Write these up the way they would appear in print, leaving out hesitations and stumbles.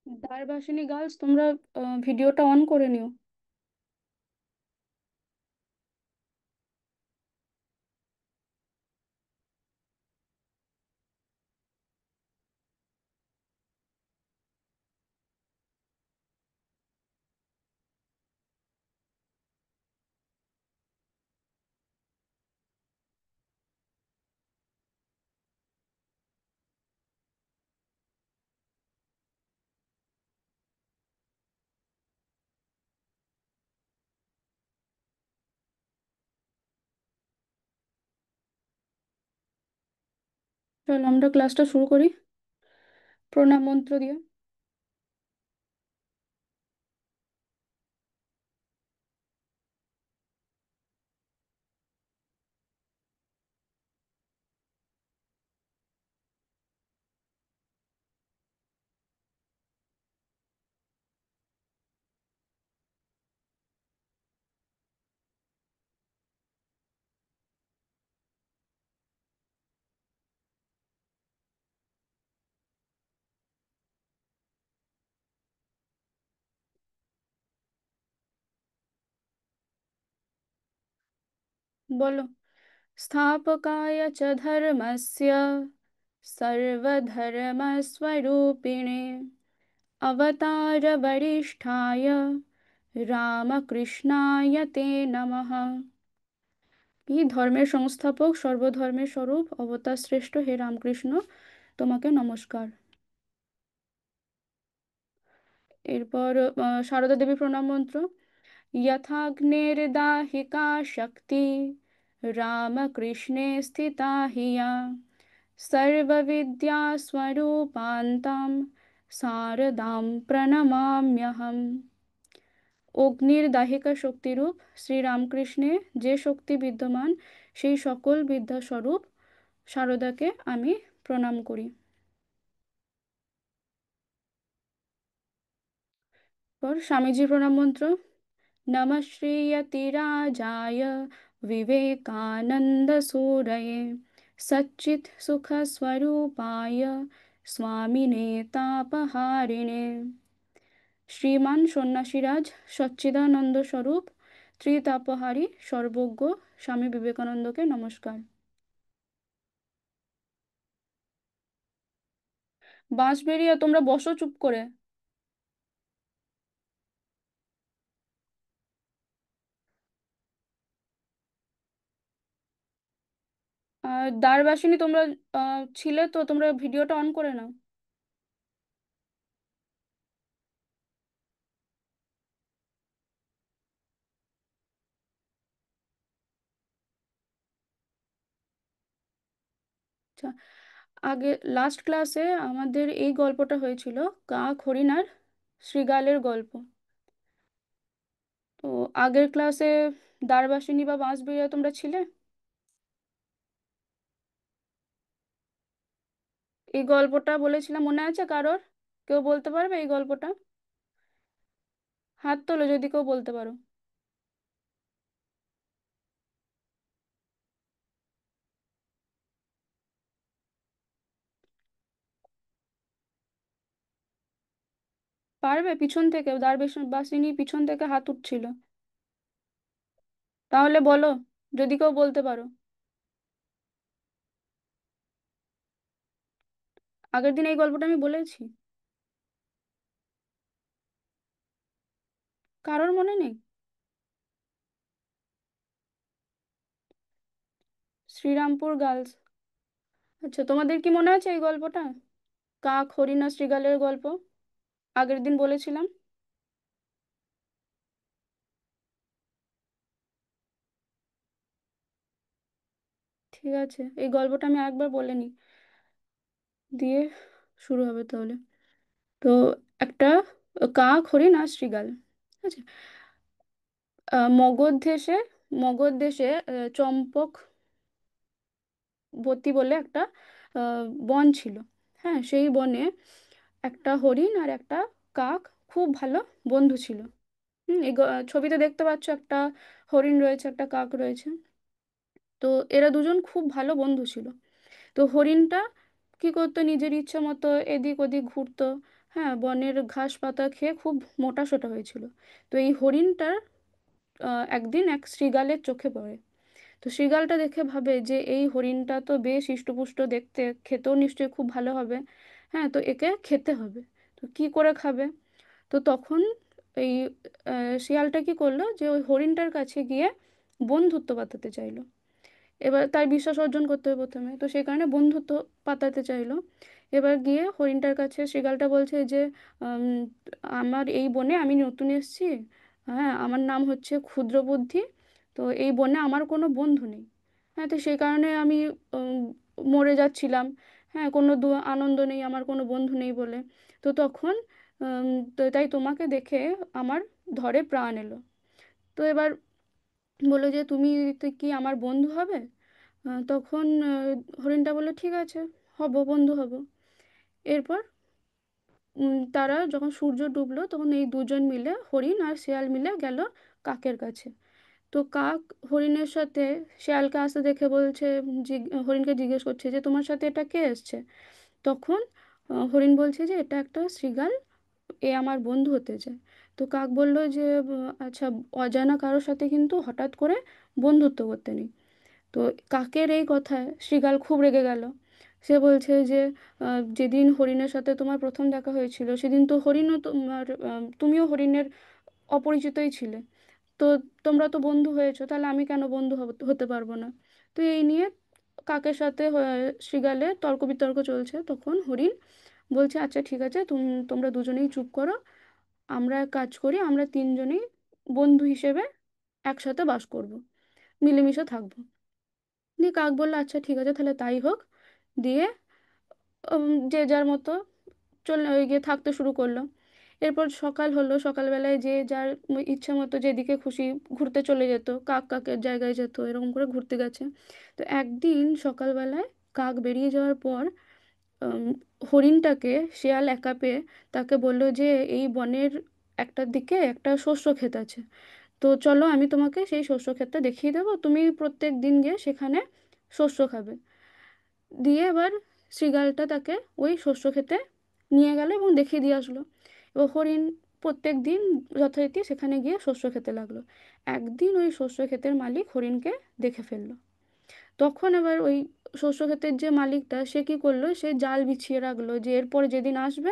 দারবাসিনী girls, তোমরা ভিডিওটা on করে নিও। চলো আমরা ক্লাসটা শুরু করি প্রণাম মন্ত্র দিয়ে। বলো। স্থাপকায় চ ধর্মস্য সর্বধর্মস্বরূপিণে অবতার বরিষ্ঠায় রামকৃষ্ণায় তে নমঃ। এই ধর্মের সংস্থাপক, সর্বধর্মের স্বরূপ, অবতার শ্রেষ্ঠ হে রামকৃষ্ণ, তোমাকে নমস্কার। এরপর সারদা দেবী প্রণাম মন্ত্র। यथाग्निर्दाहिका शक्ति रामकृष्णे स्थिता हिया सर्वविद्यास्वरूपान्तां शारदां प्रणमाम्यहम्। অগ্নির দাহিকা শক্তিরূপ শ্রী রামকৃষ্ণে যে শক্তি বিদ্যমান, সেই সকল বিদ্যাস্বরূপ শারদাকে আমি প্রণাম করি। পর স্বামীজি প্রণাম মন্ত্র। नमः श्रीयतिराजाय विवेकानन्दसूरये सच्चित्सुखस्वरूपाय स्वामिने तापहारिणे। শ্রীমান সন্ন্যাসীরাজ সচ্চিদানন্দ স্বরূপ ত্রিতাপহারী সর্বজ্ঞ স্বামী বিবেকানন্দকে নমস্কার। বাঁশবেরিয়া, তোমরা বসো চুপ করে। আর দ্বারবাসিনী, তোমরা ছিলে তো, তোমরা ভিডিওটা অন করে নাও। আচ্ছা, আগে লাস্ট ক্লাসে আমাদের এই গল্পটা হয়েছিল, কাক হরিণ আর শৃগালের গল্প। তো আগের ক্লাসে দারবাসিনী বা বাঁশবেড়িয়া তোমরা ছিলে? এই গল্পটা বলেছিলাম, মনে আছে কারোর? কেউ বলতে পারবে এই গল্পটা? হাত তোলো যদি কেউ বলতে পারো। পারবে? পিছন থেকে দারবাসিনী পিছন থেকে হাত উঠছিল। তাহলে বলো, যদি কেউ বলতে পারো। আগের দিন এই গল্পটা আমি বলেছি। কারোর মনে নেই? শ্রীরামপুর গার্লস। আচ্ছা, তোমাদের কি মনে আছে এই গল্পটা? কাক হরিণ আর শৃগালের গল্প, আগের দিন বলেছিলাম। ঠিক আছে, এই গল্পটা আমি একবার বলে নিই, দিয়ে শুরু হবে তাহলে। তো একটা কাক হরিণ আর শৃগাল। আচ্ছা। মগধ দেশে, চম্পকবতী বলে একটা বন ছিল। হ্যাঁ, সেই বনে একটা হরিণ আর একটা কাক খুব ভালো বন্ধু ছিল। ছবিতে দেখতে পাচ্ছ, একটা হরিণ রয়েছে, একটা কাক রয়েছে। তো এরা দুজন খুব ভালো বন্ধু ছিল। তো হরিণটা কি করতো, নিজের ইচ্ছে মতো এদিক ওদিক ঘুরতো, হ্যাঁ, বনের ঘাস পাতা খেয়ে খুব মোটা সোটা হয়েছিল। তো এই হরিণটার একদিন এক শৃগালের চোখে পড়ে। তো শৃগালটা দেখে ভাবে যে এই হরিণটা তো বেশ হৃষ্টপুষ্ট দেখতে, খেতেও নিশ্চয়ই খুব ভালো হবে। হ্যাঁ, তো একে খেতে হবে। তো কি করে খাবে? তো তখন এই শিয়ালটা কি করলো, যে ওই হরিণটার কাছে গিয়ে বন্ধুত্ব পাতাতে চাইলো। এবার তার বিশ্বাস অর্জন করতে হবে প্রথমে, তো সেই কারণে বন্ধুত্ব পাতাতে চাইলো। এবার গিয়ে হরিণটার কাছে শৃগালটা বলছে যে উম, আমার এই বনে আমি নতুন এসেছি। হ্যাঁ, আমার নাম হচ্ছে ক্ষুদ্রবুদ্ধি। তো এই বনে আমার কোনো বন্ধু নেই। হ্যাঁ, তো সেই কারণে আমি উম, মরে যাচ্ছিলাম। হ্যাঁ, কোনো আনন্দ নেই আমার, কোনো বন্ধু নেই বলে। তো তখন তো তাই তোমাকে দেখে আমার ধরে প্রাণ এলো। তো এবার বললো যে তুমি তো কি আমার বন্ধু হবে? তখন হরিণটা বললো ঠিক আছে, হব, বন্ধু হব। এরপর তারা যখন সূর্য ডুবলো তখন এই দুজন মিলে, হরিণ আর শিয়াল মিলে গেল কাকের কাছে। তো কাক হরিণের সাথে শিয়ালকে আসতে দেখে বলছে, হরিণকে জিজ্ঞেস করছে যে তোমার সাথে এটা কে এসছে? তখন হরিণ বলছে যে এটা একটা শৃগাল, এ আমার বন্ধু হতে চায়। তো কাক বলল যে আচ্ছা, অজানা কারোর সাথে কিন্তু হঠাৎ করে বন্ধুত্ব করতে নেই। তো কাকের এই কথায় শৃগাল খুব রেগে গেল। সে বলছে যে যেদিন হরিণের সাথে তোমার প্রথম দেখা হয়েছিল সেদিন তো হরিণও তোমার, তুমিও হরিণের অপরিচিতই ছিলে। তো তোমরা তো বন্ধু হয়েছো, তাহলে আমি কেন বন্ধু হতে পারবো না? তো এই নিয়ে কাকের সাথে শৃগালের তর্ক বিতর্ক চলছে। তখন হরিণ বলছে আচ্ছা ঠিক আছে, তোমরা দুজনেই চুপ করো। আমরা এক কাজ করি, আমরা তিনজনেই বন্ধু হিসেবে একসাথে বাস করব, মিলেমিশে থাকবো। দিয়ে কাক বললো আচ্ছা ঠিক আছে, তাহলে তাই হোক। দিয়ে যে যার মতো চলে ওই গিয়ে থাকতে শুরু করলো। এরপর সকাল হলো, সকালবেলায় যে যার ইচ্ছা মতো যেদিকে খুশি ঘুরতে চলে যেত, কাক কাকের জায়গায় যেত, এরকম করে ঘুরতে গেছে। তো একদিন সকালবেলায় কাক বেরিয়ে যাওয়ার পর উম, হরিণটাকে শিয়াল একা পেয়ে তাকে বলল যে এই বনের একটার দিকে একটা শস্য ক্ষেত আছে। তো চলো, আমি তোমাকে সেই শস্য ক্ষেতটা দেখিয়ে দেবো, তুমি প্রত্যেক দিন গিয়ে সেখানে শস্য খাবে। দিয়ে এবার শৃগালটা তাকে ওই শস্য খেতে নিয়ে গেল এবং দেখিয়ে দিয়ে আসলো। এবার হরিণ প্রত্যেক দিন যথারীতি সেখানে গিয়ে শস্য খেতে লাগলো। একদিন ওই শস্য ক্ষেতের মালিক হরিণকে দেখে ফেললো। তখন এবার ওই শস্য ক্ষেতের যে মালিকটা সে কি করলো, সে জাল বিছিয়ে রাখলো যে এরপরে যেদিন আসবে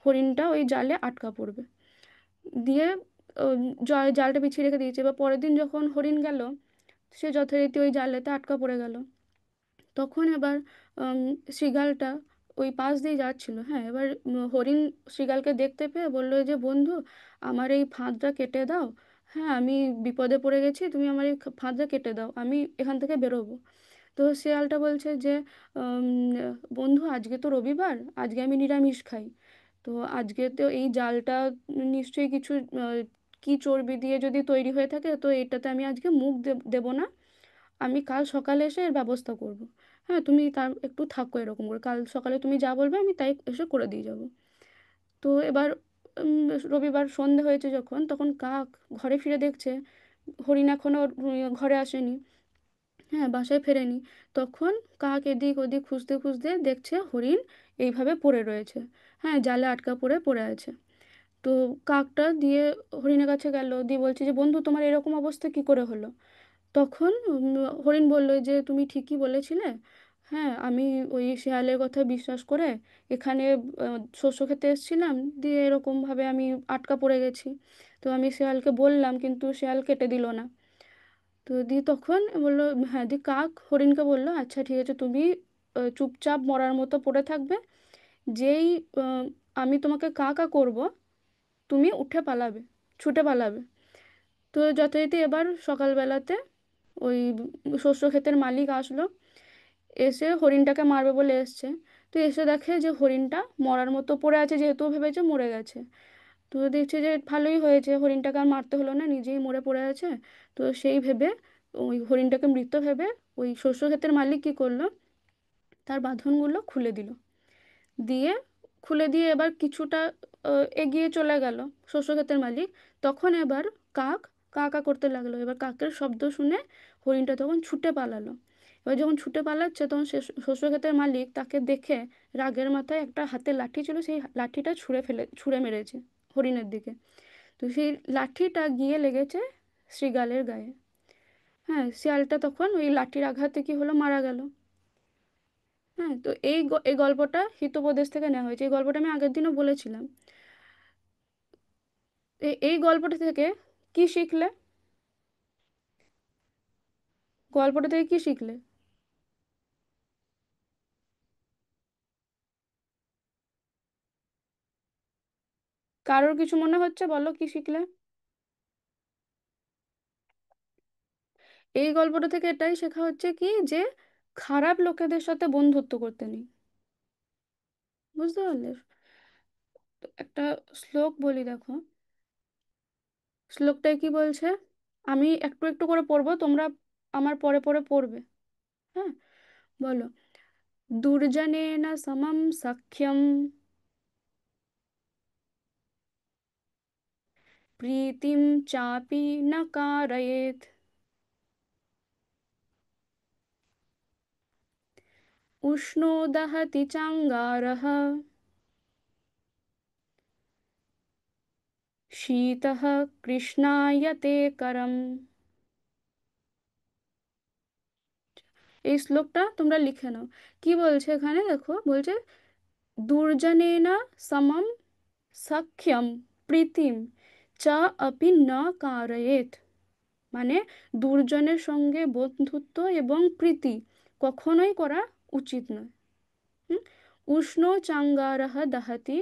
হরিণটা ওই জালে আটকা পড়বে। দিয়ে জালটা বিছিয়ে রেখে দিয়েছে। এবার পরের দিন যখন হরিণ গেল, সে যথারীতি ওই জালেতে আটকা পড়ে গেল। তখন এবার উম, শৃগালটা ওই পাশ দিয়ে যাচ্ছিল। হ্যাঁ, এবার হরিণ শৃগালকে দেখতে পেয়ে বললো যে বন্ধু, আমার এই ফাঁদটা কেটে দাও। হ্যাঁ, আমি বিপদে পড়ে গেছি, তুমি আমার এই ফাঁদটা কেটে দাও, আমি এখান থেকে বেরোবো। তো শিয়ালটা বলছে যে উম, বন্ধু, আজকে তো রবিবার, আজকে আমি নিরামিষ খাই। তো আজকে তো এই জালটা নিশ্চয়ই কিছু কি চর্বি দিয়ে যদি তৈরি হয়ে থাকে, তো এটাতে আমি আজকে মুখ দেব না। আমি কাল সকালে এসে এর ব্যবস্থা করব। হ্যাঁ, তুমি তার একটু থাকো, এরকম করে কাল সকালে তুমি যা বলবে আমি তাই এসে করে দিয়ে যাব। তো এবার রবিবার সন্ধে হয়েছে যখন, তখন কাক ঘরে ফিরে দেখছে হরিণ এখনও ঘরে আসেনি। হ্যাঁ, বাসায় ফেরেনি। তখন কাক এদিক ওদিক খুঁজতে খুঁজতে দেখছে হরিণ এইভাবে পড়ে রয়েছে। হ্যাঁ, জালে আটকা পড়ে পড়ে আছে। তো কাকটা দিয়ে হরিণের কাছে গেল, দিয়ে বলছে যে বন্ধু, তোমার এরকম অবস্থা কি করে হলো? তখন হরিণ বলল যে তুমি ঠিকই বলেছিলে। হ্যাঁ, আমি ওই শেয়ালের কথা বিশ্বাস করে এখানে শস্য খেতে এসেছিলাম, দিয়ে এরকমভাবে আমি আটকা পড়ে গেছি। তো আমি শেয়ালকে বললাম কিন্তু শেয়াল কেটে দিল না। তো দিয়ে তখন বললো, হ্যাঁ, দিয়ে কাক হরিণকে বললো আচ্ছা ঠিক আছে, তুমি চুপচাপ মরার মতো পড়ে থাকবে। যেই আহ, আমি তোমাকে কা কা করবো, তুমি উঠে পালাবে, ছুটে পালাবে। তো যথারীতি এবার সকালবেলাতে ওই শস্য ক্ষেতের মালিক আসলো, এসে হরিণটাকে মারবে বলে এসছে। তো এসে দেখে যে হরিণটা মরার মতো পড়ে আছে, যেহেতু ও ভেবেছে মরে গেছে। তো দেখছে যে ভালোই হয়েছে, হরিণটাকে আর মারতে হলো না, নিজেই মরে পড়ে আছে। তো সেই ভেবে, ওই হরিণটাকে মৃত ভেবে ওই শস্য ক্ষেতের মালিক কী করলো, তার বাঁধনগুলো খুলে দিল। দিয়ে খুলে দিয়ে এবার কিছুটা এগিয়ে চলে গেল শস্য ক্ষেতের মালিক। তখন এবার কাক কা কা করতে লাগলো। এবার কাকের শব্দ শুনে হরিণটা তখন ছুটে পালালো এবার যখন ছুটে পালাচ্ছে তখন সে শস্য ক্ষেতের মালিক তাকে দেখে রাগের মাথায় একটা হাতে লাঠি ছিল, সেই লাঠিটা ছুঁড়ে মেরেছে হরিণের দিকে। তো সেই লাঠিটা গিয়ে লেগেছে শৃগালের গায়ে। হ্যাঁ, শিয়ালটা তখন ওই লাঠির আঘাতে কি হলো, মারা গেল। হ্যাঁ, তো এই গল্পটা হিতোপদেশ থেকে নেওয়া হয়েছে। এই গল্পটা আমি আগের দিনও বলেছিলাম। এই গল্পটা থেকে কি শিখলে? গল্পটা থেকে কি শিখলে? কারোর কিছু মনে হচ্ছে, বলো কি শিখলে? এই গল্পটা থেকে এটাই শেখা হচ্ছে কি, যে খারাপ লোকেদের সাথে বন্ধুত্ব করতে নেই। বুঝতে পারলে? তো একটা শ্লোক বলি, দেখো। শ্লোকটায় কি বলছে, আমি একটু একটু করে পড়বো, তোমরা আমার পরে পরে পড়বে। হ্যাঁ, বলো। দুর্জনেন সমম সখ্যম প্রীতিম চাপি ন কারয়েত উষ্ণো দহতি চাঙ্গারः শীতः কৃষ্ণায়তে করম। এই শ্লোকটা তোমরা লিখে নাও। কি বলছে এখানে, দেখো বলছে, দুর্জনেনা সমম সখ্যম প্রীতিম চ অপি ন কারয়েত। মানে দুর্জনের সঙ্গে বন্ধুত্ব এবং প্রীতি কখনোই করা উচিত নয়। হুম? উষ্ণ চাঙ্গারহ দহতি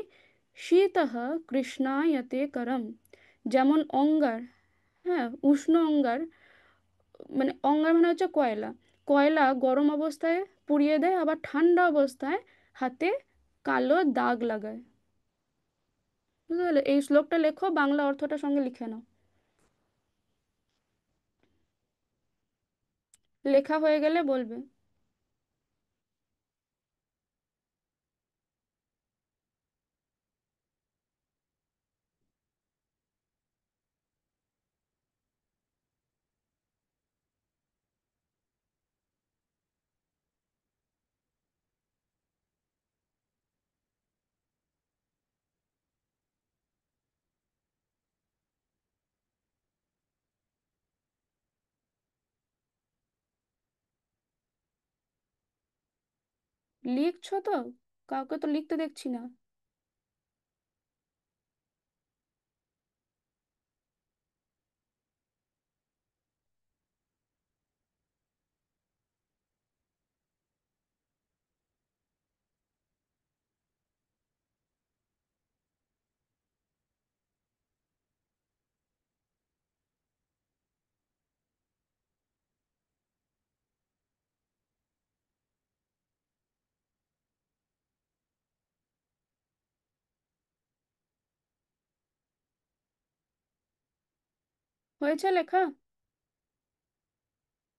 শীতः কৃষ্ণায়তে করম। যেমন অঙ্গার, হ্যাঁ, উষ্ণ অঙ্গার, মানে অঙ্গার মানে হচ্ছে কয়লা। কয়লা গরম অবস্থায় পুড়িয়ে দেয়, আবার ঠান্ডা অবস্থায় হাতে কালো দাগ লাগায়। বুঝতে পারলে? এই শ্লোকটা লেখো, বাংলা অর্থটা সঙ্গে লিখে নাও। লেখা হয়ে গেলে বলবে। লিখছো তো? কাউকে তো লিখতে দেখছি না। হয়েছে লেখা?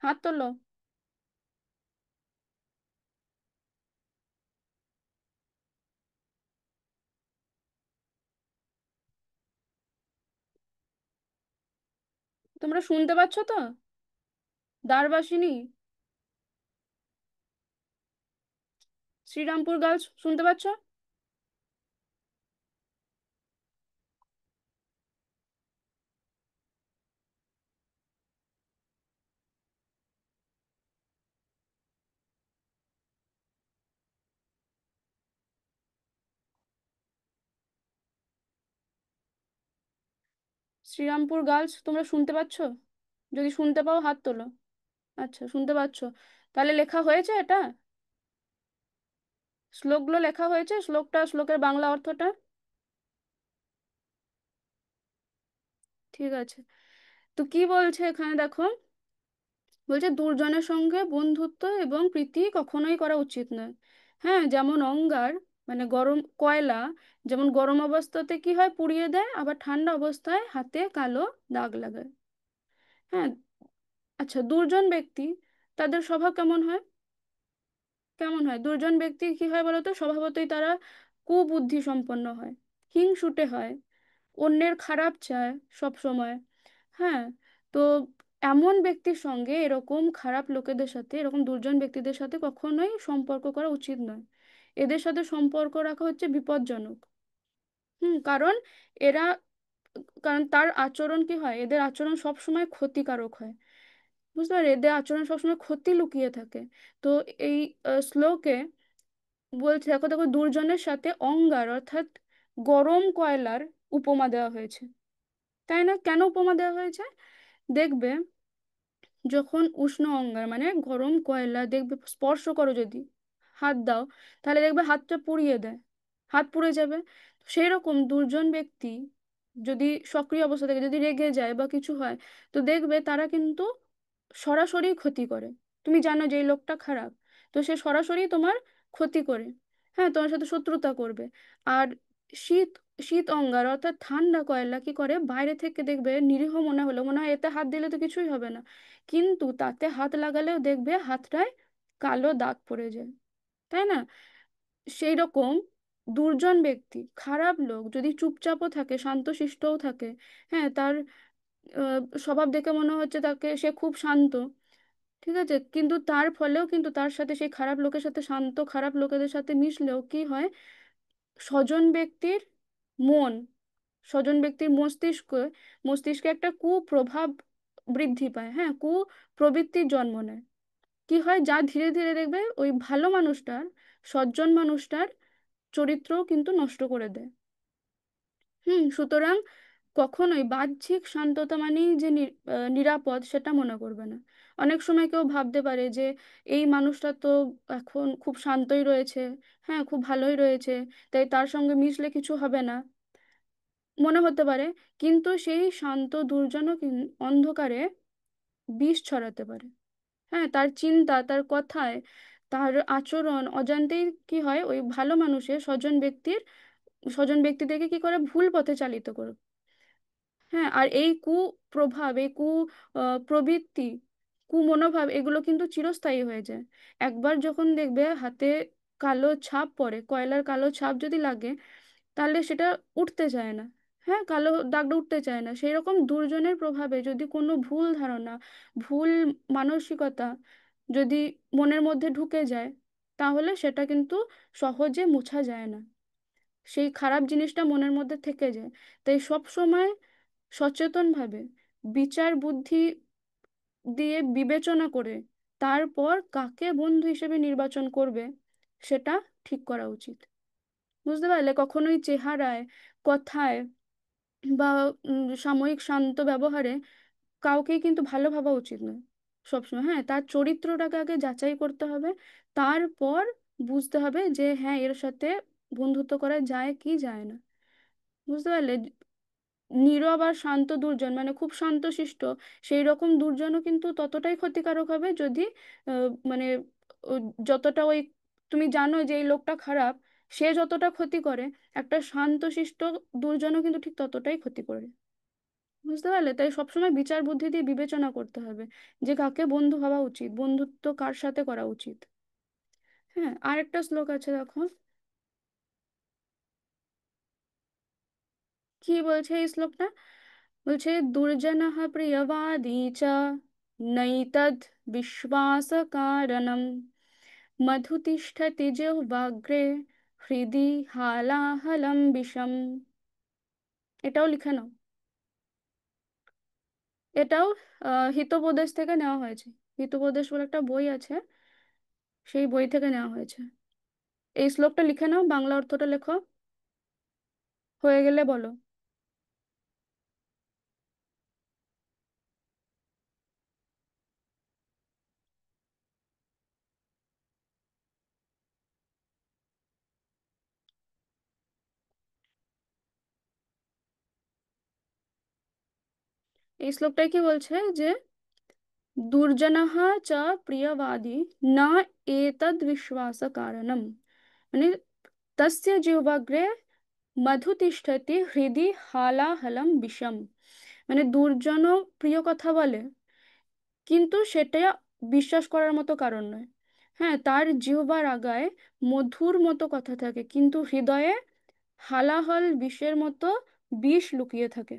হাত তোলো। তোমরা শুনতে পাচ্ছ তো? দ্বারবাসিনী, শ্রীরামপুর গার্লস, শুনতে পাচ্ছ? শ্রীরামপুর গার্লস, তোমরা শুনতে পাচ্ছ? যদি শুনতে পাও হাত তোলো। আচ্ছা, শুনতে পাচ্ছ। তাহলে লেখা হয়েছে এটা? শ্লোকগুলো লেখা হয়েছে, শ্লোকটা, শ্লোকের বাংলা অর্থটা? ঠিক আছে। তো কি বলছে এখানে, দেখো। বলছে দুর্জনের সঙ্গে বন্ধুত্ব এবং প্রীতি কখনোই করা উচিত নয়। হ্যাঁ, যেমন অঙ্গার, মানে গরম কয়লা, যেমন গরম অবস্থাতে কি হয়, পুড়িয়ে দেয়, আবার ঠান্ডা অবস্থায় হাতে কালো দাগ লাগায়। হ্যাঁ। আচ্ছা, দুর্জন ব্যক্তি, তাদের স্বভাব কেমন হয়? কেমন হয় দুর্জন ব্যক্তি, কি হয় বলতো, স্বভাবতই তারা কুবুদ্ধি সম্পন্ন হয়, হিংসুটে হয়, অন্যের খারাপ চায় সব সময়। হ্যাঁ। তো এমন ব্যক্তির সঙ্গে, এরকম খারাপ লোকেদের সাথে, এরকম দুর্জন ব্যক্তিদের সাথে কখনোই সম্পর্ক করা উচিত নয়। এদের সাথে সম্পর্ক রাখা হচ্ছে বিপজ্জনক। কারণ এরা, কারণ তার আচরণ কি হয়, এদের আচরণ সব সময় ক্ষতিকারক হয়। বুঝতে পারলে, এদের আচরণ সবসময় ক্ষতি লুকিয়ে থাকে। তো এই শ্লোকে বলছে, দেখো দেখো, দুর্জনের সাথে অঙ্গার অর্থাৎ গরম কয়লার উপমা দেওয়া হয়েছে। তাই না? কেন উপমা দেওয়া হয়েছে? দেখবে, যখন উষ্ণ অঙ্গার মানে গরম কয়লা দেখবে, স্পর্শ করো যদি, হাত দাও, তাহলে দেখবে হাতটা পুড়িয়ে দেয়, হাত পুড়ে যাবে। সেই রকম দুর্জন ব্যক্তি যদি সক্রিয় অবস্থা থেকে যদি রেগে যায় বা কিছু হয়, তো দেখবে তারা কিন্তু সরাসরি ক্ষতি করে। তুমি জানো যে এই লোকটা খারাপ, তো সে সরাসরি তোমার ক্ষতি করে, হ্যাঁ, তোমার সাথে শত্রুতা করবে। আর শীত শীত অঙ্গার অর্থাৎ ঠান্ডা কয়লা কি করে, বাইরে থেকে দেখবে নিরীহ মনে হলো, মনে হয় এতে হাত দিলে তো কিছুই হবে না, কিন্তু তাতে হাত লাগালেও দেখবে হাতটায় কালো দাগ পড়ে যায়। তাই না? সেই রকম দুর্জন ব্যক্তি, খারাপ লোক যদি চুপচাপও থাকে, শান্তশিষ্টও থাকে, হ্যাঁ, তার স্বভাব দেখে মনে হচ্ছে তাকে সে খুব শান্ত, ঠিক আছে, কিন্তু তার ফলেও কিন্তু তার সাথে, সেই খারাপ লোকের সাথে, শান্ত খারাপ লোকেদের সাথে মিশলেও কি হয়, স্বজন ব্যক্তির মন, স্বজন ব্যক্তির মস্তিষ্কে একটা কুপ্রভাব বৃদ্ধি পায়, হ্যাঁ, কুপ্রবৃত্তির জন্ম নেয়। কি হয়, যা ধীরে ধীরে দেখবে ওই ভালো মানুষটার, সজ্জন মানুষটার চরিত্রও কিন্তু নষ্ট করে দেয়। সুতরাং কখনোই বাহ্যিক শান্ততা মানেই যে নিরাপদ সেটা মনে করবে না। অনেক সময় কেউ ভাবতে পারে যে এই মানুষটা তো এখন খুব শান্তই রয়েছে, হ্যাঁ, খুব ভালোই রয়েছে, তাই তার সঙ্গে মিশলে কিছু হবে না, মনে হতে পারে। কিন্তু সেই শান্ত দুর্জনও অন্ধকারে বিষ ছড়াতে পারে। হ্যাঁ, তার চিন্তা, তার কথায়, তার আচরণ অজান্তেই কি হয়, ওই ভালো মানুষের, স্বজন ব্যক্তিদেরকে কি করে, ভুল পথে চালিত করে। হ্যাঁ, আর এই কুপ্রভাব, এই প্রবৃত্তি, কুমনোভাব, এগুলো কিন্তু চিরস্থায়ী হয়ে যায়। একবার যখন দেখবে হাতে কালো ছাপ পড়ে, কয়লার কালো ছাপ যদি লাগে, তাহলে সেটা উঠতে চায় না। হ্যাঁ, কালো দাগটা উঠতে চায় না। সেই রকম দুর্জনের প্রভাবে যদি কোনো ভুল ধারণা, ভুল মানসিকতা যদি মনের মধ্যে ঢুকে যায়, তাহলে সেটা কিন্তু সহজে মোছা যায় না। সেই খারাপ জিনিসটা মনের মধ্যে থেকে যায়। তাই সব সময় সচেতনভাবে বিচার বুদ্ধি দিয়ে বিবেচনা করে তারপর কাকে বন্ধু হিসেবে নির্বাচন করবে, সেটা ঠিক করা উচিত। বুঝতে পারলে, কখনোই চেহারায়, কথায় বা সাময়িক শান্ত ব্যবহারে কাউকেই কিন্তু ভালো ভাবা উচিত নয় সবসময়। হ্যাঁ, তার চরিত্রটাকে আগে যাচাই করতে হবে, তারপর বুঝতে হবে যে হ্যাঁ, এর সাথে বন্ধুত্ব করা যায় কি যায় না। বুঝতে পারলে, নীরব আর শান্ত দুর্জন মানে খুব শান্তশিষ্ট, সেই রকম দুর্জনও কিন্তু ততটাই ক্ষতিকারক হবে যদি মানে যতটা ওই, তুমি জানো যে এই লোকটা খারাপ, সে যতটা ক্ষতি করে, একটা শান্তশিষ্ট দুর্জনও কিন্তু ঠিক ততটাই ক্ষতি করে। বুঝতে পারলে, তাই সবসময় বিচার বুদ্ধি দিয়ে বিবেচনা করতে হবে যে কাকে বন্ধু হওয়া উচিত, বন্ধুত্ব কার সাথে করা উচিত। হ্যাঁ, আরেকটা শ্লোক আছে, দেখো কি বলছে এই শ্লোকটা। বলছে, দুর্জনः প্রিয়বাদী চ নৈতদ বিশ্বাস কারণম মধু তিষ্ঠতি জিহ্বাগ্রে হৃদি হালাহলম বিষম। এটাও লিখে নাও। এটাও হিতোপদেশ থেকে নেওয়া হয়েছে। হিতোপদেশ বলে একটা বই আছে, সেই বই থেকে নেওয়া হয়েছে। এই শ্লোকটা লিখে নাও, বাংলা অর্থটা লেখো, হয়ে গেলে বলো। এই শ্লোকটাই কি বলছে যে দুর্জনः চ প্রিয়বাদী ন এতদ বিশ্বাস কারণম, মানে তস্য জিহ্বাগ্রে মধু তিষ্ঠতি হৃদি হালাহলম বিষম। মানে দুর্জনও প্রিয় কথা বলে, কিন্তু সেটা বিশ্বাস করার মতো কারণ নয়। হ্যাঁ, তার জিহ্বার আগায় মধুর মতো কথা থাকে, কিন্তু হৃদয়ে হালাহল বিষের মতো বিষ লুকিয়ে থাকে।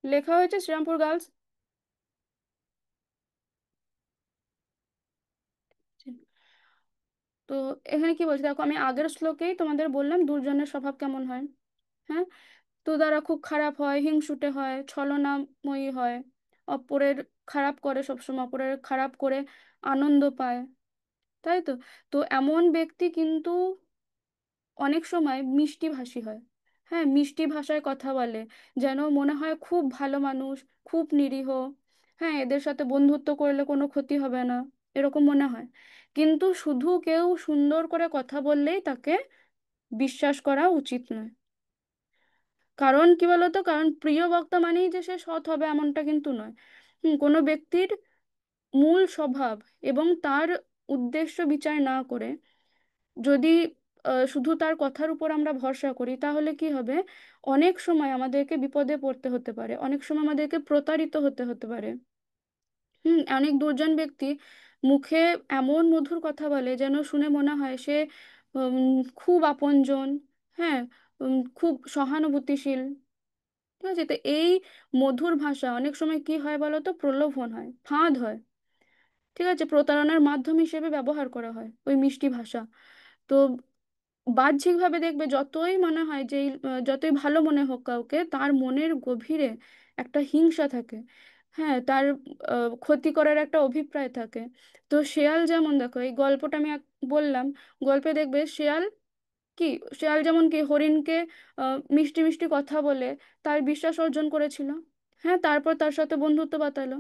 লেখা হয়েছে শ্রীরামপুর গার্লস। তো এখানে কি বলছে দেখো, আমি আগের শ্লোকেই তোমাদের বললাম দুর্জনের স্বভাব কেমন হয়। হ্যাঁ, তো তারা খুব খারাপ হয়, হিংসুটে হয়, ছলনাময়ী হয়, অপরের খারাপ করে, সবসময় অপরের খারাপ করে আনন্দ পায়, তাই তো। তো এমন ব্যক্তি কিন্তু অনেক সময় মিষ্টিভাষী হয়। হ্যাঁ, মিষ্টি ভাষায় কথা বলে, যেন মনে হয় খুব ভালো মানুষ, খুব নিরীহ। হ্যাঁ, এদের সাথে বন্ধুত্ব করলে কোনো ক্ষতি হবে না, এরকম মনে হয়। কিন্তু শুধু কেউ সুন্দর করে কথা বললেই তাকে বিশ্বাস করা উচিত নয়। কারণ কি বলতো, কারণ প্রিয় বক্তা মানেই যে সে সৎ হবে এমনটা কিন্তু নয়। কোনো ব্যক্তির মূল স্বভাব এবং তার উদ্দেশ্য বিচার না করে যদি শুধু তার কথার উপর আমরা ভরসা করি, তাহলে কি হবে, অনেক সময় আমাদেরকে বিপদে পড়তে হতে পারে, অনেক সময় আমাদেরকে প্রতারিত হতে হতে পারে। অনেক দুর্জন ব্যক্তি মুখে এমন মধুর কথা বলে যেন শুনে মনে হয় সে খুব আপনজন। হ্যাঁ, খুব সহানুভূতিশীল। ঠিক আছে, তো এই মধুর ভাষা অনেক সময় কি হয় বলো তো, প্রলোভন হয়, ফাঁদ হয়। ঠিক আছে, প্রতারণার মাধ্যম হিসেবে ব্যবহার করা হয় ওই মিষ্টি ভাষা। তো বাহ্যিকভাবে দেখবে যতই মনে হয় যে যতই ভালো মনে হোক কাউকে, তার মনের গভীরে একটা হিংসা থাকে। হ্যাঁ, তার ক্ষতি করার একটা অভিপ্রায় থাকে। তো শেয়াল যেমন, দেখো এই গল্পটা আমি বললাম, গল্পে দেখবে শেয়াল কি, শেয়াল যেমন কি হরিণকে মিষ্টি মিষ্টি কথা বলে তার বিশ্বাস অর্জন করেছিল। হ্যাঁ, তারপর তার সাথে বন্ধুত্ব বাতালো।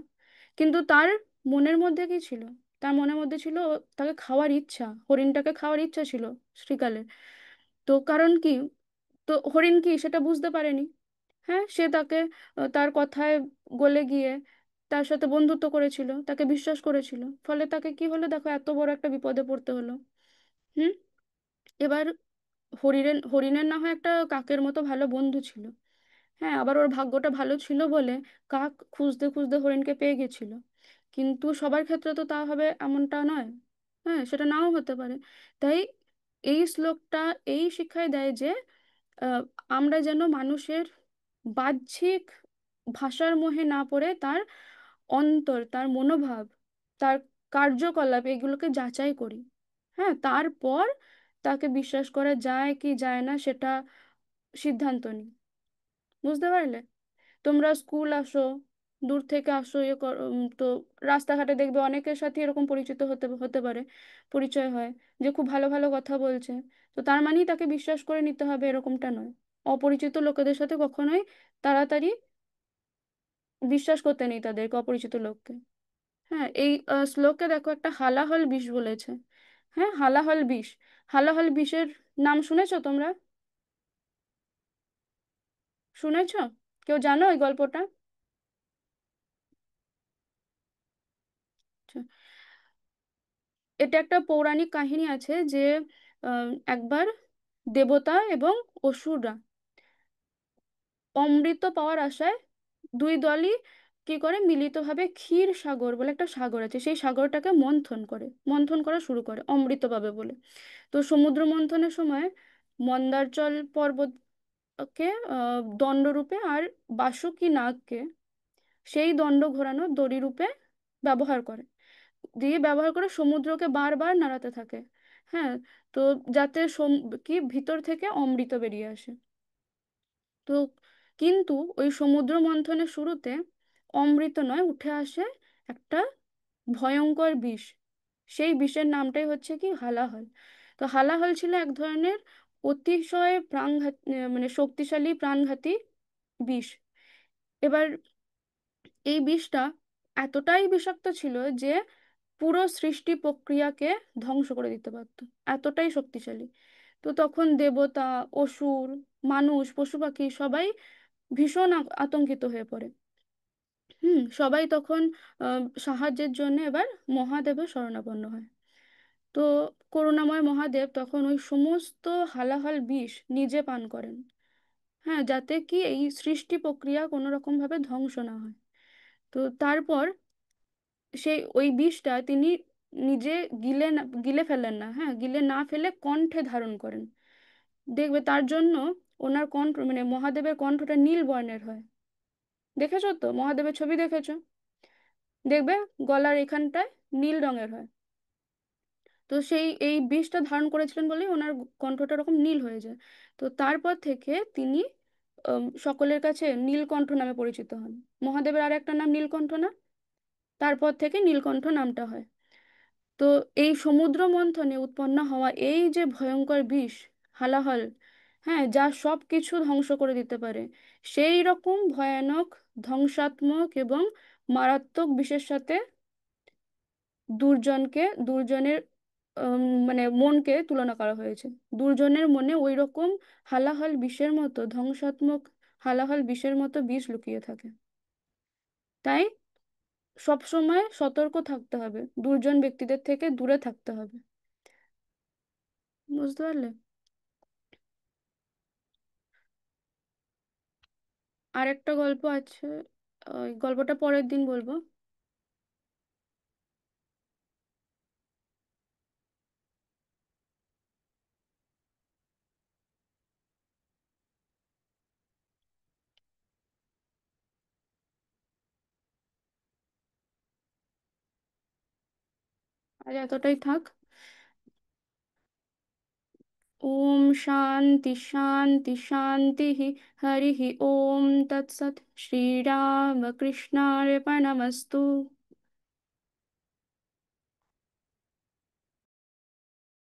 কিন্তু তার মনের মধ্যে কি ছিল, তার মনের মধ্যে ছিল তাকে খাওয়ার ইচ্ছা, হরিণটাকে খাওয়ার ইচ্ছা ছিল শ্রীকালের। তো কারণ কি, তো হরিণ কি সেটা বুঝতে পারেনি। হ্যাঁ, সে তাকে তার কথায় গলে গিয়ে তার সাথে বন্ধুত্ব করেছিল, তাকে বিশ্বাস করেছিল, ফলে তাকে কি হলো দেখো, এত বড় একটা বিপদে পড়তে হলো। হুম। এবার হরিণের হরিণের না হয় একটা কাকের মতো ভালো বন্ধু ছিল। হ্যাঁ, আবার ওর ভাগ্যটা ভালো ছিল বলে কাক খুঁজতে খুঁজতে হরিণকে পেয়ে গেছিল। কিন্তু সবার ক্ষেত্রে তো তা হবে এমনটা নয়। হ্যাঁ, সেটা নাও হতে পারে। তাই এই শ্লোকটা এই শিক্ষায় দেয় যে আহ, আমরা যেন মানুষের বাহ্যিক ভাষার মোহে না পড়ে তার অন্তর, তার মনোভাব, তার কার্যকলাপ এগুলোকে যাচাই করি। হ্যাঁ, তারপর তাকে বিশ্বাস করা যায় কি যায় না সেটা সিদ্ধান্ত নিই। বুঝতে পারলে? তোমরা স্কুল আসো, দূর থেকে আসো, তো রাস্তাঘাটে দেখবে অনেকের সাথে এরকম পরিচিত হতে হতে পারে, পরিচয় হয় যে খুব ভালো ভালো কথা বলছে, তো তার মানেই তাকে বিশ্বাস করে নিতে হবে এরকমটা নয়। অপরিচিত লোকেদের সাথে কখনোই তাড়াতাড়ি বিশ্বাস করতে নেই তাদেরকে, অপরিচিত লোককে। হ্যাঁ, এই শ্লোকে দেখো একটা হালাহল বিষ বলেছে। হ্যাঁ, হালাহল বিষ। হালাহল বিষের নাম শুনেছো তোমরা? শুনেছো? কেউ জানো এই গল্পটা? আচ্ছা, এটা একটা পৌরাণিক কাহিনী আছে যে একবার দেবতা এবং অসুররা অমৃত পাওয়ার আশায় দুই দলই কি করে মিলিতভাবে ক্ষীর সাগর বলে একটা সাগর আছে, সেই সাগরটাকে মন্থন করা শুরু করে অমৃত পাবে বলে। তো সমুদ্র মন্থনের সময় মন্দারচল পর্বতকে দণ্ডরূপে আর বাসুকী নাগকে সেই দণ্ড ঘোরানো দড়ি রূপে ব্যবহার করে, ব্যবহার করে সমুদ্রকে বারবার নাড়াতে থাকে। হ্যাঁ, তো যাতে কি ভিতর থেকে অমৃত বেরিয়ে আসে। তো কিন্তু ওই সমুদ্র মন্থনের শুরুতে অমৃত নয়, উঠে আসে একটা ভয়ঙ্কর বিষ। সেই বিষের নামটাই হচ্ছে কি হালাহল। তো হালাহল ছিল এক ধরনের অতিশয় প্রাণঘাতী, মানে শক্তিশালী প্রাণঘাতী বিষ। এবার এই বিষটা এতটাই বিষাক্ত ছিল যে পুরো সৃষ্টি প্রক্রিয়াকে ধ্বংস করে দিতে পারত, এতটাই শক্তিশালী। তো তখন দেবতা, অসুর, মানুষ, পশু পাখি সবাই ভীষণ আতঙ্কিত হয়ে পড়ে। সবাই তখন সাহায্যের জন্য এবার মহাদেবের শরণাপন্ন হয়। তো করুণাময় মহাদেব তখন ওই সমস্ত হালাহল বিষ নিজে পান করেন। হ্যাঁ, যাতে কি এই সৃষ্টি প্রক্রিয়া কোনো রকম ভাবে ধ্বংস না হয়। তো তারপর সেই ওই বিষটা তিনি নিজে গিলে ফেলেন না, হ্যাঁ, গিলে না ফেলে কণ্ঠে ধারণ করেন। দেখবে তার জন্য ওনার কণ্ঠ, মানে মহাদেবের কণ্ঠটা নীল বর্ণের হয়। দেখেছো তো, মহাদেবের ছবি দেখেছো? দেখবে গলার এখানটায় নীল রঙের হয়। তো সেই এই বিষটা ধারণ করেছিলেন বলেই ওনার কণ্ঠটা এরকম নীল হয়ে যায়। তো তারপর থেকে তিনি সকলের কাছে নীলকণ্ঠ নামে পরিচিত হন। মহাদেবের আর একটা নাম নীলকণ্ঠ না? তারপর থেকে নীলকণ্ঠ নামটা হয়। তো এই সমুদ্র মন্থনে উৎপন্ন হওয়া এই যে ভয়ঙ্কর বিষ, হালাহল, হ্যাঁ, যা সব কিছু ধ্বংস করে দিতে পারে, সেই রকম ভয়ানক, ধ্বংসাত্মক এবং মারাত্মক বিষের সাথে দুর্জনের মানে মনকে তুলনা করা হয়েছে। দুর্জনের মনে ওই রকম হালাহল বিষের মতো ধ্বংসাত্মক, হালাহল বিষের মতো বিষ লুকিয়ে থাকে। তাই সব সময় সতর্ক থাকতে হবে, দুর্জন ব্যক্তিদের থেকে দূরে থাকতে হবে। বুঝতে পারলে? আর একটা গল্প আছে, ওই গল্পটা পরের দিন বলবো। আজ এতটাই থাক। ওম শান্তি শান্তি শান্তি। হরি ওম তৎসৎ। শ্রীরামকৃষ্ণার্পণমস্তু।